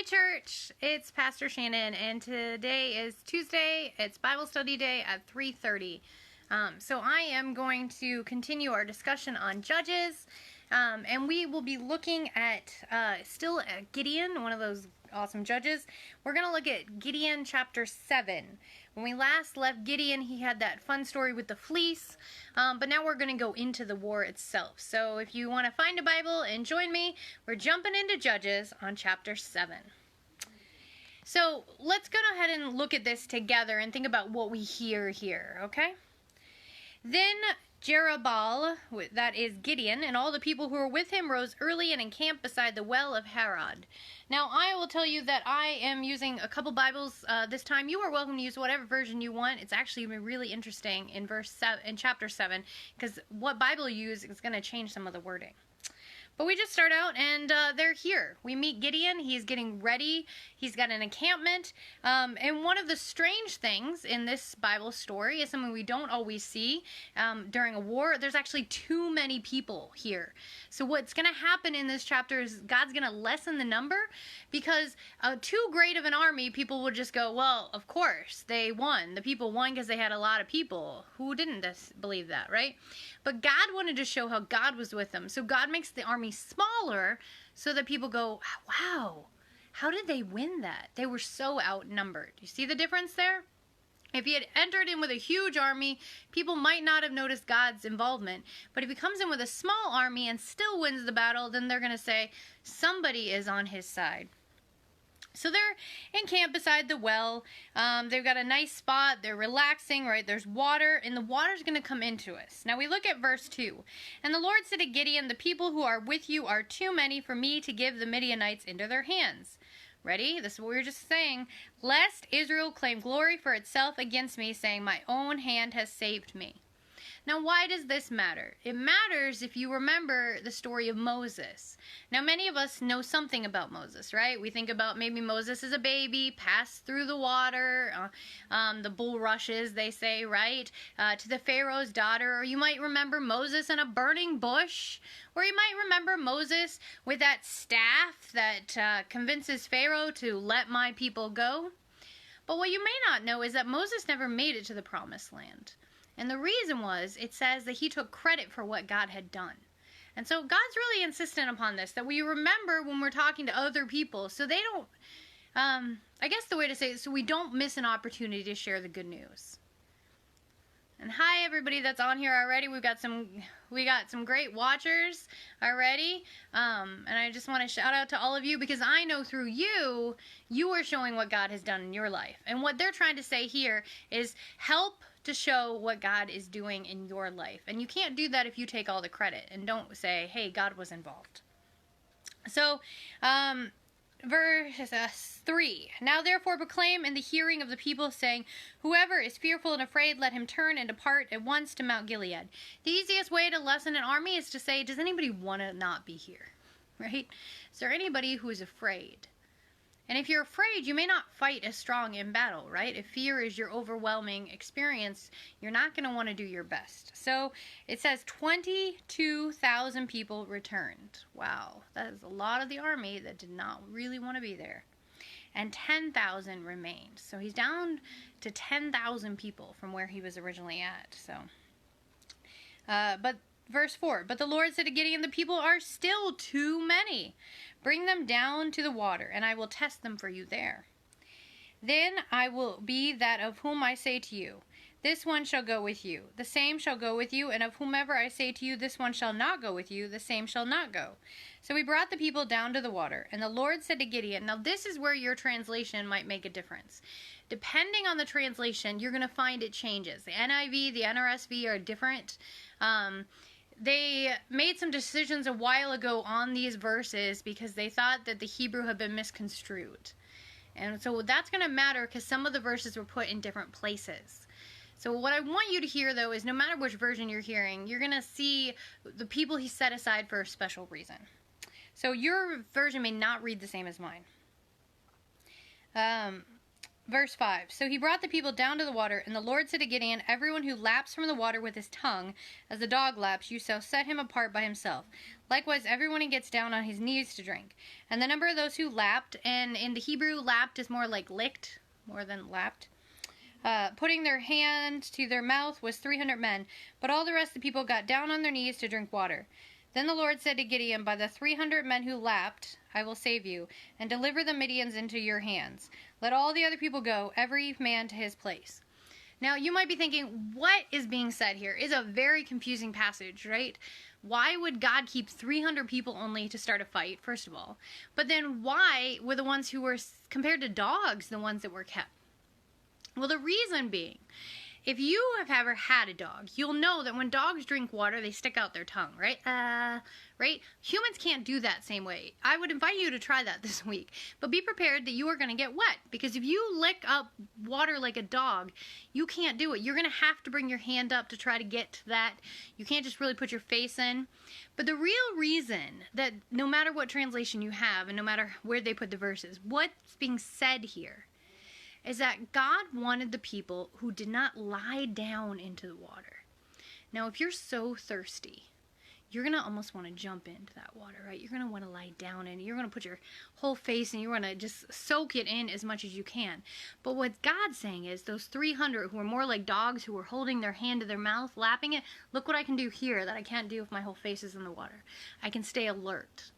church, it's Pastor Shannon, and today is Tuesday. It's Bible study day at 3:30. So I am going to continue our discussion on Judges, and we will be looking at still at Gideon, one of those awesome judges. We're going to look at Gideon chapter 7. When we last left Gideon, he had that fun story with the fleece, but now we're going to go into the war itself. So if you want to find a Bible and join me, we're jumping into Judges on chapter 7. So let's go ahead and look at this together and think about what we hear here, okay? Then Jerubbaal, that is Gideon, and all the people who were with him rose early and encamped beside the well of Harod. Now, I will tell you that I am using a couple Bibles this time. You are welcome to use whatever version you want. It's actually really interesting in chapter 7, because what Bible you use is going to change some of the wording. But we just start out, and they're here. We meet Gideon. He's getting ready. He's got an encampment. And one of the strange things in this Bible story is something we don't always see during a war. There's actually too many people here. So what's going to happen in this chapter is God's going to lessen the number, because too great of an army, people would just go, well, of course, they won. The people won because they had a lot of people. Who didn't believe that, right? But God wanted to show how God was with them. So God makes the army smaller so that people go, wow, how did they win that? They were so outnumbered. You see the difference there? If he had entered in with a huge army, people might not have noticed God's involvement. But if he comes in with a small army and still wins the battle, then they're going to say somebody is on his side. So they're encamped beside the well. They've got a nice spot. They're relaxing, right? There's water, and the water's going to come into us. Now we look at verse 2. And the Lord said to Gideon, the people who are with you are too many for me to give the Midianites into their hands. Ready? This is what we were just saying. Lest Israel claim glory for itself against me, saying, my own hand has saved me. Now, why does this matter? It matters if you remember the story of Moses. Now, many of us know something about Moses, right? We think about maybe Moses as a baby, passed through the water, the bulrushes, they say, right? To the Pharaoh's daughter. Or you might remember Moses in a burning bush. Or you might remember Moses with that staff that convinces Pharaoh to let my people go. But what you may not know is that Moses never made it to the promised land. And the reason was, it says that he took credit for what God had done. And so God's really insistent upon this, that we remember when we're talking to other people, so they don't, I guess the way to say it, so we don't miss an opportunity to share the good news. And hi everybody that's on here already. We got some great watchers already. And I just want to shout out to all of you, because I know through you, you are showing what God has done in your life. And what they're trying to say here is help to show what God is doing in your life. And you can't do that if you take all the credit and don't say, hey, God was involved. So, verse 3. Now therefore proclaim in the hearing of the people, saying, whoever is fearful and afraid, let him turn and depart at once to Mount Gilead. The easiest way to lessen an army is to say, does anybody want to not be here? Right? Is there anybody who is afraid? And if you're afraid, you may not fight as strong in battle, right? If fear is your overwhelming experience, you're not going to want to do your best. So it says 22,000 people returned. Wow, that is a lot of the army that did not really want to be there. And 10,000 remained. So he's down to 10,000 people from where he was originally at. So, but verse 4, but the Lord said to Gideon, the people are still too many. Bring them down to the water, and I will test them for you there. Then I will be that of whom I say to you, this one shall go with you. The same shall go with you, and of whomever I say to you, this one shall not go with you, the same shall not go. So he brought the people down to the water, and the Lord said to Gideon, now this is where your translation might make a difference. Depending on the translation, you're going to find it changes. The NIV, the NRSV are different. They made some decisions a while ago on these verses because they thought that the Hebrew had been misconstrued. And so that's going to matter because some of the verses were put in different places. So what I want you to hear, though, is no matter which version you're hearing, you're going to see the people he set aside for a special reason. So your version may not read the same as mine. Verse 5, so he brought the people down to the water, and the Lord said to Gideon, everyone who laps from the water with his tongue, as the dog laps, you shall set him apart by himself. Likewise, everyone gets down on his knees to drink. And the number of those who lapped, and in the Hebrew, lapped is more like licked, more than lapped, putting their hand to their mouth, was 300 men. But all the rest of the people got down on their knees to drink water. Then the Lord said to Gideon, by the 300 men who lapped, I will save you, and deliver the Midians into your hands. Let all the other people go, every man to his place. Now, you might be thinking, what is being said here? It's a very confusing passage, right? Why would God keep 300 people only to start a fight, first of all? But then why were the ones who were, compared to dogs, the ones that were kept? Well, the reason being, if you have ever had a dog, you'll know that when dogs drink water, they stick out their tongue, right? Right? Humans can't do that same way. I would invite you to try that this week. But be prepared that you are going to get wet. Because if you lick up water like a dog, you can't do it. You're going to have to bring your hand up to try to get to that. You can't just really put your face in. But the real reason that no matter what translation you have and no matter where they put the verses, what's being said here is that God wanted the people who did not lie down into the water. Now, if you're so thirsty, you're going to almost want to jump into that water, right? You're going to want to lie down in it. You're going to put your whole face and you're going to just soak it in as much as you can. But what God's saying is those 300 who are more like dogs who are holding their hand to their mouth, lapping it, look what I can do here that I can't do if my whole face is in the water. I can stay alert.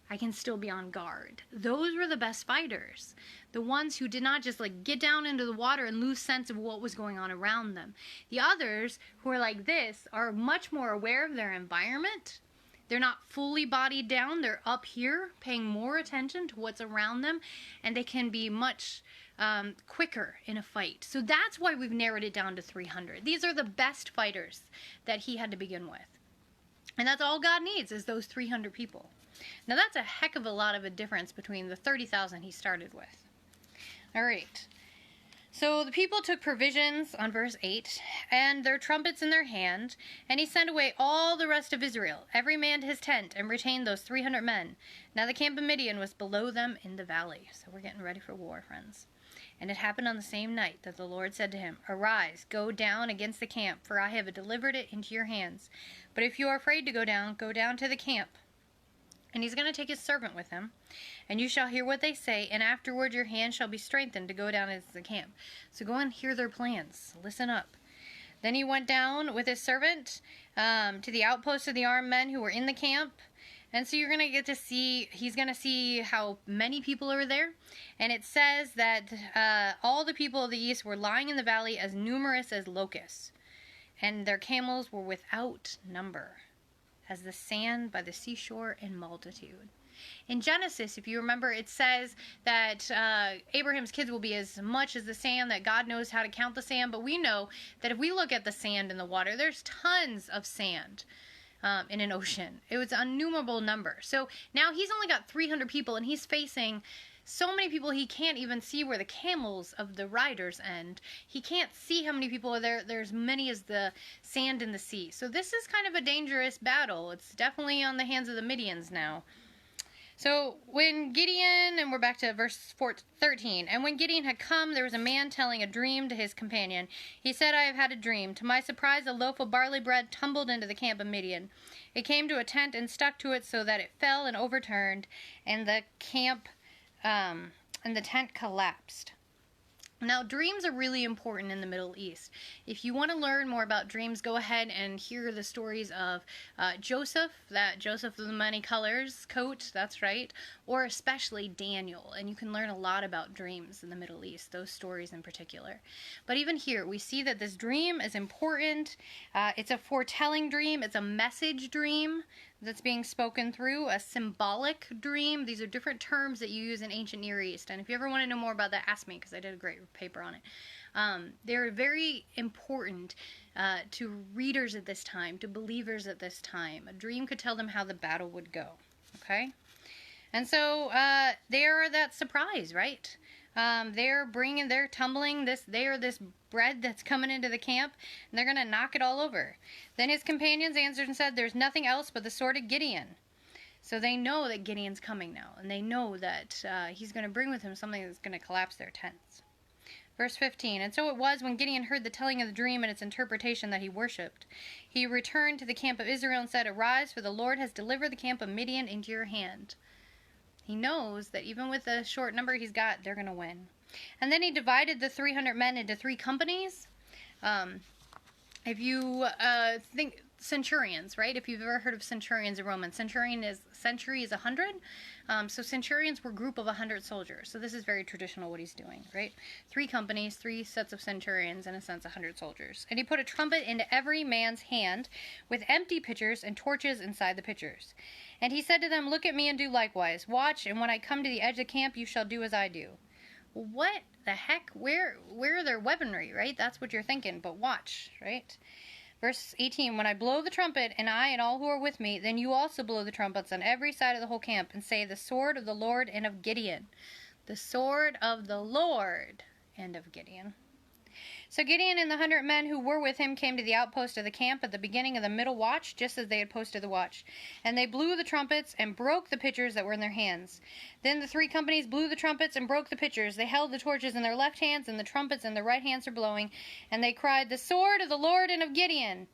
I can still be on guard. Those were the best fighters. The ones who did not just like get down into the water and lose sense of what was going on around them. The others who are like this are much more aware of their environment. They're not fully bodied down. They're up here paying more attention to what's around them, and they can be much quicker in a fight. So that's why we've narrowed it down to 300. These are the best fighters that he had to begin with. And that's all God needs is those 300 people. Now that's a heck of a lot of a difference between the 30,000 he started with. All right. So the people took provisions on verse 8 and their trumpets in their hand, and he sent away all the rest of Israel, every man to his tent, and retained those 300 men. Now the camp of Midian was below them in the valley. So we're getting ready for war, friends. And it happened on the same night that the Lord said to him, Arise, go down against the camp, for I have delivered it into your hands. But if you are afraid to go down to the camp. And he's going to take his servant with him, and you shall hear what they say, and afterward your hand shall be strengthened to go down into the camp. So go and hear their plans. Listen up. Then he went down with his servant to the outposts of the armed men who were in the camp. And so you're going to get to see, he's going to see how many people are there. And it says that all the people of the east were lying in the valley as numerous as locusts, and their camels were without number, as the sand by the seashore in multitude. In Genesis, if you remember, it says that Abraham's kids will be as much as the sand, that God knows how to count the sand. But we know that if we look at the sand in the water, there's tons of sand in an ocean. It was an innumerable number. So now he's only got 300 people, and he's facing so many people he can't even see where the camels of the riders end. He can't see how many people are there. There's many as the sand in the sea. So this is kind of a dangerous battle. It's definitely on the hands of the Midians now. So when Gideon, and we're back to verse 13, and when Gideon had come, there was a man telling a dream to his companion. He said, I have had a dream. To my surprise, a loaf of barley bread tumbled into the camp of Midian. It came to a tent and stuck to it so that it fell and overturned, and the camp and the tent collapsed. Now, dreams are really important in the Middle East. If you want to learn more about dreams, go ahead and hear the stories of Joseph, that Joseph of the Many Colors coat, that's right, or especially Daniel. And you can learn a lot about dreams in the Middle East, those stories in particular. But even here, we see that this dream is important. It's a foretelling dream. It's a message dream that's being spoken through, a symbolic dream. These are different terms that you use in ancient Near East. And if you ever want to know more about that, ask me, because I did a great paper on it. They're very important to readers at this time, to believers at this time. A dream could tell them how the battle would go. Okay? And so they are that surprise, right? They're tumbling this bread that's coming into the camp, and they're going to knock it all over. Then his companions answered and said, there's nothing else but the sword of Gideon. So they know that Gideon's coming now, and they know that he's going to bring with him something that's going to collapse their tents. Verse 15, and so it was when Gideon heard the telling of the dream and its interpretation that he worshipped. He returned to the camp of Israel and said, Arise, for the Lord has delivered the camp of Midian into your hand. He knows that even with the short number he's got, they're going to win. And then he divided the 300 men into 3 companies. If you think centurions, right? If you've ever heard of centurions in Roman, century is 100. So centurions were a group of 100 soldiers. So this is very traditional what he's doing, right? 3 companies, 3 sets of centurions, in a sense 100 soldiers. And he put a trumpet into every man's hand with empty pitchers and torches inside the pitchers. And he said to them, Look at me and do likewise. Watch, and when I come to the edge of the camp, you shall do as I do. What the heck? Where are their weaponry, right? That's what you're thinking, but watch, right? Verse 18, When I blow the trumpet, and I and all who are with me, then you also blow the trumpets on every side of the whole camp, and say, The sword of the Lord and of Gideon. The sword of the Lord and of Gideon. So Gideon and the 100 men who were with him came to the outpost of the camp at the beginning of the middle watch, just as they had posted the watch. And they blew the trumpets and broke the pitchers that were in their hands. Then the 3 companies blew the trumpets and broke the pitchers. They held the torches in their left hands, and the trumpets in their right hands were blowing. And they cried, The sword of the Lord and of Gideon.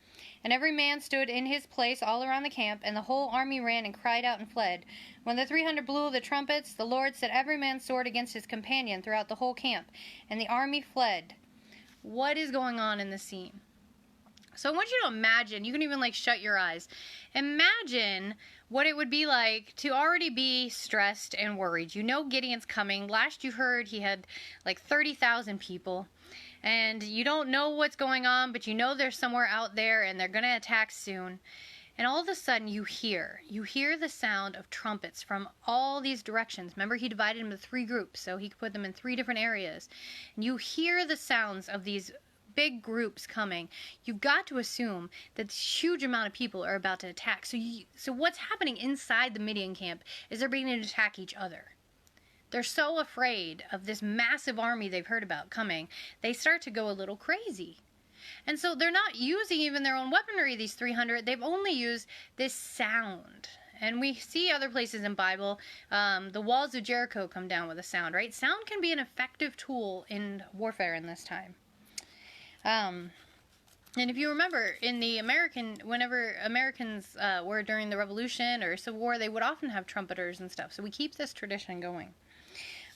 And every man stood in his place all around the camp, and the whole army ran and cried out and fled. When the 300 blew the trumpets, the Lord set every man's sword against his companion throughout the whole camp, and the army fled. What is going on in this scene? So I want you to imagine, you can even shut your eyes. Imagine what it would be like to already be stressed and worried. You know Gideon's coming. Last you heard he had 30,000 people. And you don't know what's going on, but you know they're somewhere out there and they're going to attack soon. And all of a sudden you hear the sound of trumpets from all these directions. Remember, he divided them into 3 groups, so he could put them in 3 different areas. And you hear the sounds of these big groups coming. You've got to assume that this huge amount of people are about to attack. So what's happening inside the Midian camp is they're beginning to attack each other. They're so afraid of this massive army they've heard about coming, they start to go a little crazy. And so they're not using even their own weaponry, these 300. They've only used this sound. And we see other places in Bible, the walls of Jericho come down with a sound, right? Sound can be an effective tool in warfare in this time. And if you remember, whenever Americans were during the Revolution or Civil War, they would often have trumpeters and stuff. So we keep this tradition going.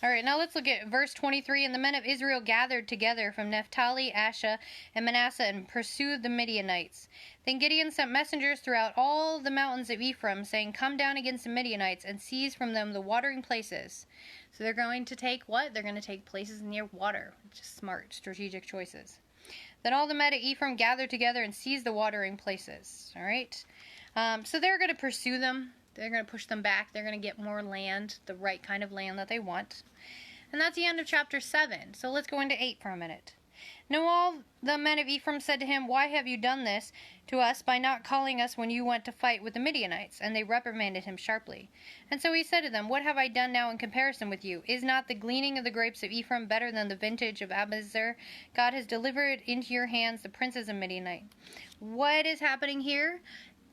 All right, now let's look at verse 23. And the men of Israel gathered together from Naphtali, Asher, and Manasseh and pursued the Midianites. Then Gideon sent messengers throughout all the mountains of Ephraim, saying, Come down against the Midianites and seize from them the watering places. So they're going to take what? They're going to take places near water, which is smart, strategic choices. Then all the men of Ephraim gathered together and seized the watering places. All right? So they're going to pursue them. They're going to push them back. They're going to get more land, the right kind of land that they want. And that's the end of chapter 7. So let's go into 8 for a minute. Now all the men of Ephraim said to him, Why have you done this to us by not calling us when you went to fight with the Midianites? And they reprimanded him sharply. And so he said to them, What have I done now in comparison with you? Is not the gleaning of the grapes of Ephraim better than the vintage of Abiezer? God has delivered into your hands the princes of Midianite. What is happening here?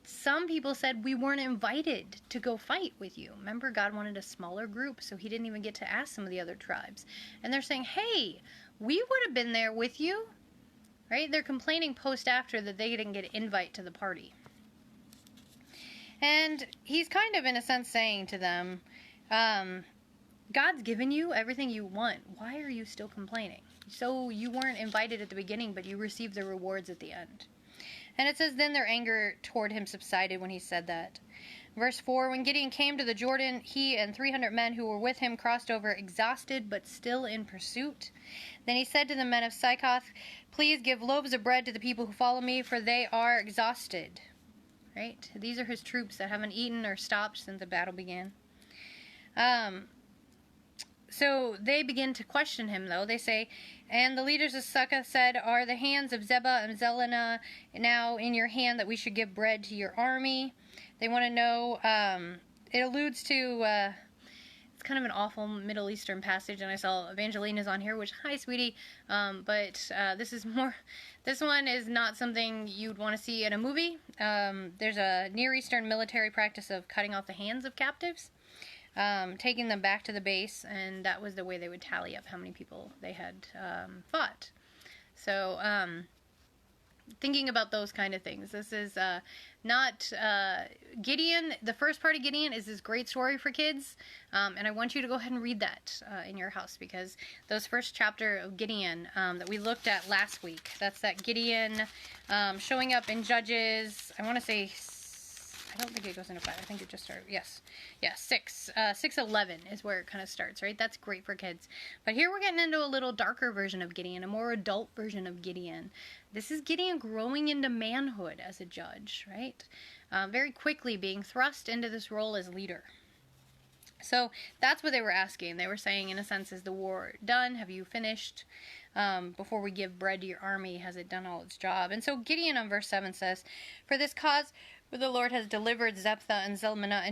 Some people said we weren't invited to go fight with you. Remember, God wanted a smaller group, so he didn't even get to ask some of the other tribes. And they're saying, hey, we would have been there with you, right? They're complaining after that they didn't get an invite to the party. And he's kind of, in a sense, saying to them, God's given you everything you want. Why are you still complaining? So you weren't invited at the beginning, but you received the rewards at the end. And it says, Then their anger toward him subsided when he said that. Verse 4, When Gideon came to the Jordan, he and 300 men who were with him crossed over, exhausted but still in pursuit. Then he said to the men of Sychoth, Please give loaves of bread to the people who follow me, for they are exhausted. Right? These are his troops that haven't eaten or stopped since the battle began. So they begin to question him, though. They say, And the leaders of Succoth said, Are the hands of Zebah and Zelena now in your hand that we should give bread to your army? They want to know, it alludes to, it's kind of an awful Middle Eastern passage, and I saw Evangelina's on here, which, hi, sweetie, but this one is not something you'd want to see in a movie. There's a Near Eastern military practice of cutting off the hands of captives. taking them back to the base, and that was the way they would tally up how many people they had fought. So, thinking about those kind of things. This is not Gideon. The first part of Gideon is this great story for kids, and I want you to go ahead and read that in your house, because those first chapter of Gideon that we looked at last week, that's that Gideon showing up in Judges, I want to say, I don't think it goes into 5. I think it just started. Yes. 6:11 is where it kind of starts, right? That's great for kids. But here we're getting into a little darker version of Gideon, a more adult version of Gideon. This is Gideon growing into manhood as a judge, right? Very quickly being thrust into this role as leader. So that's what they were asking. They were saying, in a sense, is the war done? Have you finished? Before we give bread to your army, has it done all its job? And so Gideon on verse 7 says, "For this cause, for the Lord has delivered Zephathah and Zalmunna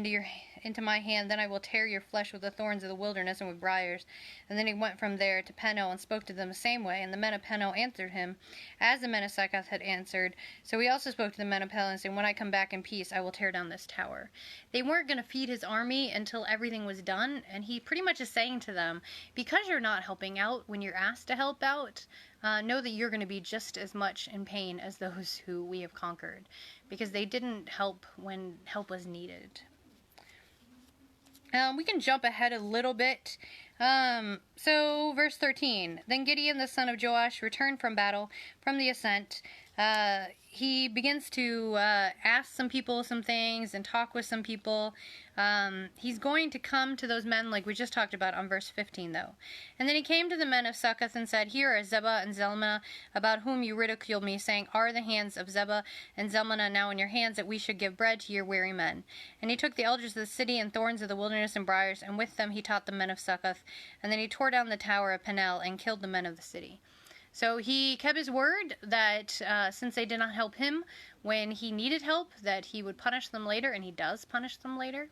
into my hand, then I will tear your flesh with the thorns of the wilderness and with briars." And then he went from there to Penuel and spoke to them the same way. And the men of Penuel answered him, as the men of Succoth had answered. So he also spoke to the men of Penuel, saying, "When I come back in peace, I will tear down this tower." They weren't going to feed his army until everything was done. And he pretty much is saying to them, because you're not helping out when you're asked to help out, know that you're going to be just as much in pain as those who we have conquered, because they didn't help when help was needed. We can jump ahead a little bit. So verse 13, "Then Gideon the son of Joash returned from battle, from the ascent." He begins to ask some people some things and talk with some people. He's going to come to those men like we just talked about on verse 15, though. "And then he came to the men of Succoth and said, Here are Zebah and Zalmunna, about whom you ridiculed me, saying, Are the hands of Zebah and Zalmunna now in your hands, that we should give bread to your weary men? And he took the elders of the city and thorns of the wilderness and briars, and with them he taught the men of Succoth. And then he tore down the tower of Penuel and killed the men of the city." So he kept his word that since they did not help him when he needed help, that he would punish them later, and he does punish them later.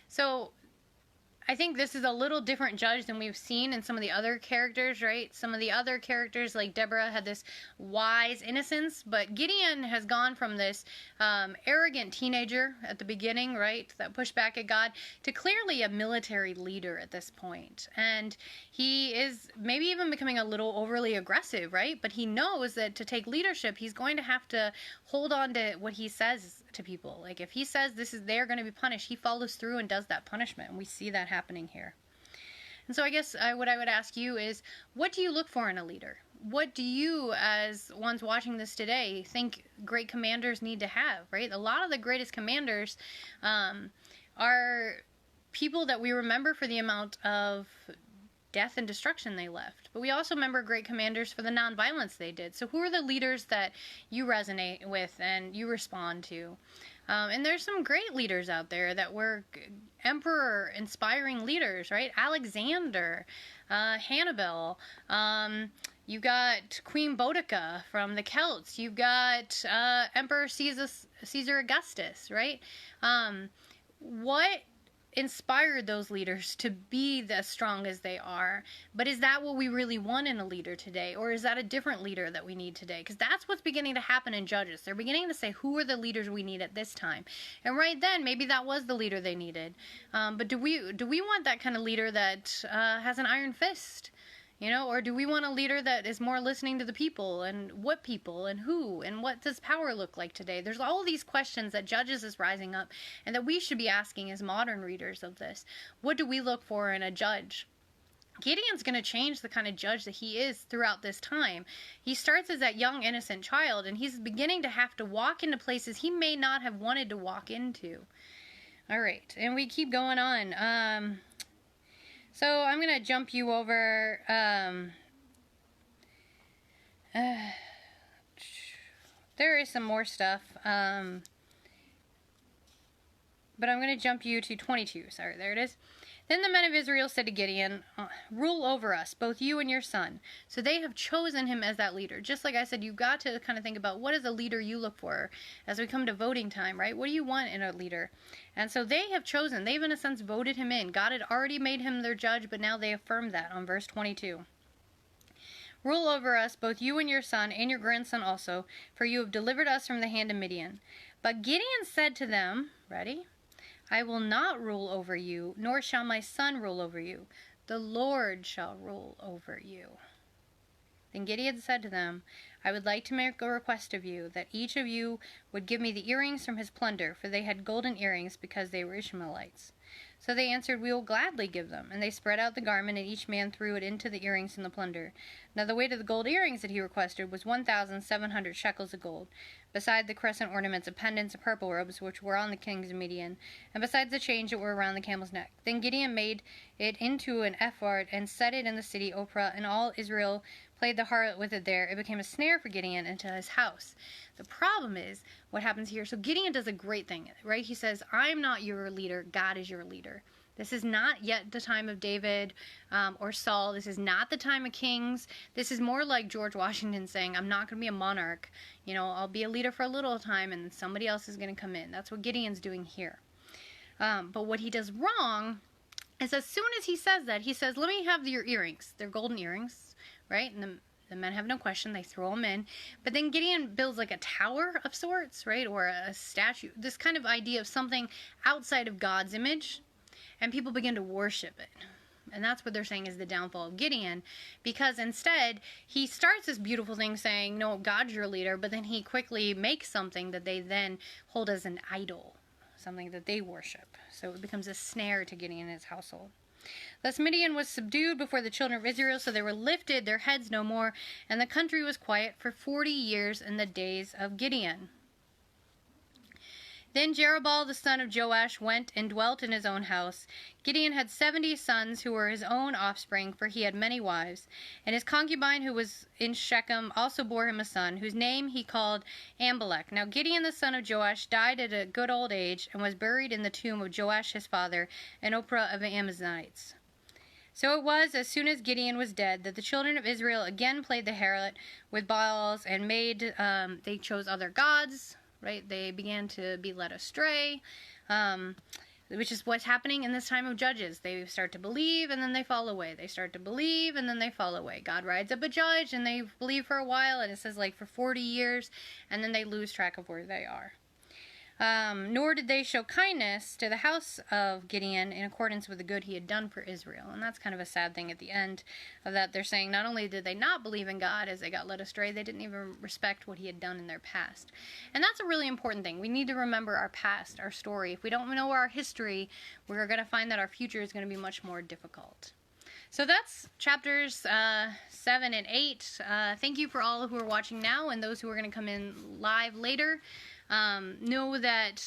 So I think this is a little different judge than we've seen in some of the other characters, right? Some of the other characters, like Deborah, had this wise innocence, but Gideon has gone from this arrogant teenager at the beginning, right, that pushed back at God, to clearly a military leader at this point. And he is maybe even becoming a little overly aggressive, right? But he knows that to take leadership, he's going to have to hold on to what he says to people. Like if he says they're going to be punished, he follows through and does that punishment, and we see that happening here. And so I guess what I would ask you is, what do you look for in a leader? What do you, as ones watching this today, think great commanders need to have, right? A lot of the greatest commanders are people that we remember for the amount of death and destruction they left. But we also remember great commanders for the nonviolence they did. So who are the leaders that you resonate with and you respond to? And there's some great leaders out there that were emperor-inspiring leaders, right? Alexander, Hannibal, you got Queen Boudica from the Celts, you've got Emperor Caesar Augustus, right? What inspired those leaders to be as strong as they are? But is that what we really want in a leader today? Or is that a different leader that we need today? Because that's what's beginning to happen in Judges. They're beginning to say, who are the leaders we need at this time? And right then, maybe that was the leader they needed. But do we want that kind of leader that has an iron fist? You know, or do we want a leader that is more listening to the people, and what people, and who, and what does power look like today? There's all these questions that Judges is rising up, and that we should be asking as modern readers of this. What do we look for in a judge? Gideon's going to change the kind of judge that he is throughout this time. He starts as that young, innocent child, and he's beginning to have to walk into places he may not have wanted to walk into. All right, and we keep going on. So I'm going to jump you over, there is some more stuff, but I'm going to jump you to 22, sorry, there it is. "Then the men of Israel said to Gideon, Rule over us, both you and your son." So they have chosen him as that leader. Just like I said, you've got to kind of think about, what is a leader you look for as we come to voting time, right? What do you want in a leader? And so they have chosen, they've in a sense voted him in. God had already made him their judge, but now they affirmed that on verse 22. "Rule over us, both you and your son, and your grandson also, for you have delivered us from the hand of Midian. But Gideon said to them," ready? I will not rule over you, nor shall my son rule over you. The Lord shall rule over you." Then Gideon said to them, "I would like to make a request of you, that each of you would give me the earrings from his plunder," for they had golden earrings, because they were Ishmaelites. So they answered, "We will gladly give them." And they spread out the garment, and each man threw it into the earrings and the plunder. Now the weight of the gold earrings that he requested was 1,700 shekels of gold, beside the crescent ornaments of pendants and purple robes which were on the kings of Midian, and besides the chains that were around the camel's neck. Then Gideon made it into an ephod and set it in the city Ophrah, and all Israel played the harlot with it there. It became a snare for Gideon and to his house. The problem is what happens here. So Gideon does a great thing, right? He says, "I'm not your leader. God is your leader." This is not yet the time of David or Saul. This is not the time of kings. This is more like George Washington saying, "I'm not going to be a monarch. I'll be a leader for a little time, and somebody else is going to come in." That's what Gideon's doing here. But what he does wrong is, as soon as he says that, he says, "Let me have your earrings." They're golden earrings, right? And the men have no question. They throw them in. But then Gideon builds like a tower of sorts, right? Or a statue. This kind of idea of something outside of God's image. And people begin to worship it. And that's what they're saying is the downfall of Gideon. Because instead, he starts this beautiful thing saying, "No, God's your leader." But then he quickly makes something that they then hold as an idol. Something that they worship. So it becomes a snare to Gideon and his household. Thus Midian was subdued before the children of Israel, so they were lifted their heads no more, and the country was quiet for 40 years in the days of Gideon. Then Jerubbaal the son of Joash went and dwelt in his own house. Gideon had 70 sons who were his own offspring, for he had many wives. And his concubine who was in Shechem also bore him a son, whose name he called Amalek. Now Gideon the son of Joash died at a good old age, and was buried in the tomb of Joash his father, in Ophrah of the Ammonites. So it was, as soon as Gideon was dead, that the children of Israel again played the harlot with Baals, and they chose other gods. Right? They began to be led astray, which is what's happening in this time of Judges. They start to believe, and then they fall away. They start to believe, and then they fall away. God rides up a judge, and they believe for a while, and it says like for 40 years, and then they lose track of where they are. Nor did they show kindness to the house of Gideon in accordance with the good he had done for Israel. And that's kind of a sad thing at the end of that. They're saying not only did they not believe in God as they got led astray, they didn't even respect what he had done in their past. And that's a really important thing. We need to remember our past, our story. If we don't know our history, we're going to find that our future is going to be much more difficult. So that's chapters 7 and 8. Thank you for all who are watching now and those who are going to come in live later. Know that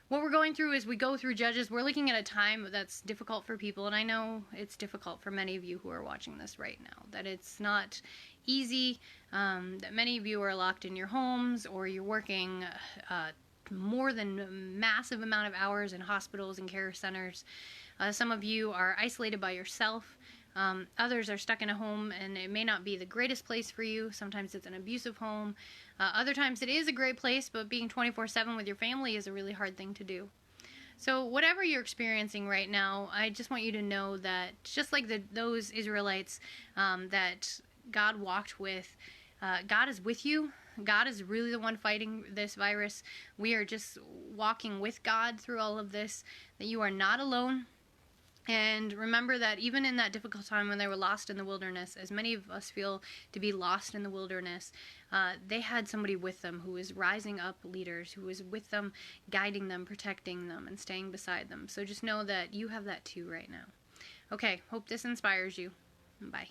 what we're going through as we go through Judges, we're looking at a time that's difficult for people, and I know it's difficult for many of you who are watching this right now, that it's not easy, that many of you are locked in your homes, or you're working more than a massive amount of hours in hospitals and care centers. Some of you are isolated by yourself. Others are stuck in a home, and it may not be the greatest place for you. Sometimes it's an abusive home. Other times it is a great place, but being 24/7 with your family is a really hard thing to do. So whatever you're experiencing right now, I just want you to know that just like those Israelites that God walked with, God is with you. God is really the one fighting this virus. We are just walking with God through all of this, that you are not alone. And remember that even in that difficult time when they were lost in the wilderness, as many of us feel to be lost in the wilderness, they had somebody with them who was rising up leaders, who was with them, guiding them, protecting them, and staying beside them. So just know that you have that too right now. Okay, hope this inspires you. Bye.